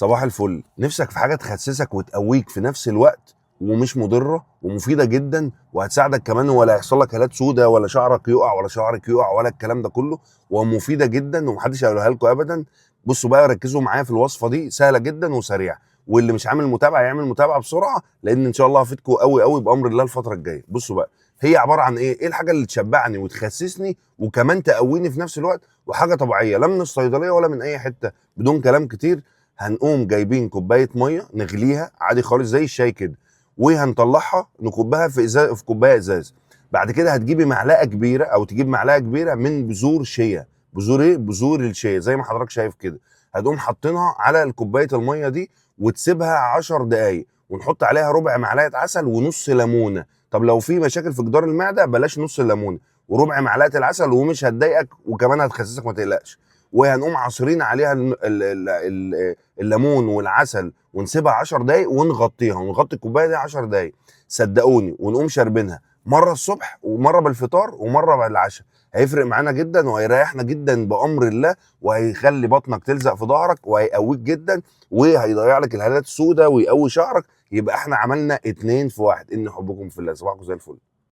صباح الفل. نفسك في حاجه تخسسك وتقويك في نفس الوقت، ومش مضره ومفيده جدا، وهتساعدك كمان، ولا هيحصل لك هالات سوداء ولا شعرك يقع ولا شعرك يقع ولا الكلام ده كله، ومفيده جدا ومحدش هيقولها لكم ابدا. بصوا بقى، ركزوا معايا في الوصفه دي، سهله جدا وسريعه، واللي مش عامل متابعه يعمل متابعه بسرعه، لان ان شاء الله هفيدكم قوي قوي بامر الله الفتره الجايه. بصوا بقى، هي عباره عن ايه الحاجه اللي تشبعني وتخسسني وكمان تقويني في نفس الوقت، وحاجه طبيعيه لا من الصيدليه ولا من اي حته، بدون كلام كتير. هنقوم جايبين كوبايه ميه نغليها عادي خالص زي الشاي كده، وهنطلعها نكبها في ازاز، في كوبايه ازاز. بعد كده هتجيبي معلقه كبيره او تجيب معلقه كبيره من بذور شيا. بذور ايه؟ بذور الشيا زي ما حضرتك شايف كده. هتقوم حاطينها على كوبايه الميه دي وتسيبها 10 دقائق، ونحط عليها ربع معلقه عسل ونص ليمونه. طب لو في مشاكل في جدار المعده بلاش نص الليمونه، وربع معلقه العسل، ومش هتضايقك وكمان هتخسسك ما تقلقش. وهنقوم عصرين عليها الليمون والعسل، ونسيبها 10 دقايق ونغطيها، ونغطي الكوبايه دي 10 دقايق صدقوني، ونقوم شاربينها مره الصبح ومره بالفطار ومره بعد العشاء. هيفرق معانا جدا وهيريحنا جدا بامر الله، وهيخلي بطنك تلزق في ظهرك وهيقويك جدا، وهيضيع لك الهالات السوداء ويقوي شعرك. يبقى احنا عملنا اتنين في واحد. ان حبكم في الله. صباحكم زي الفل.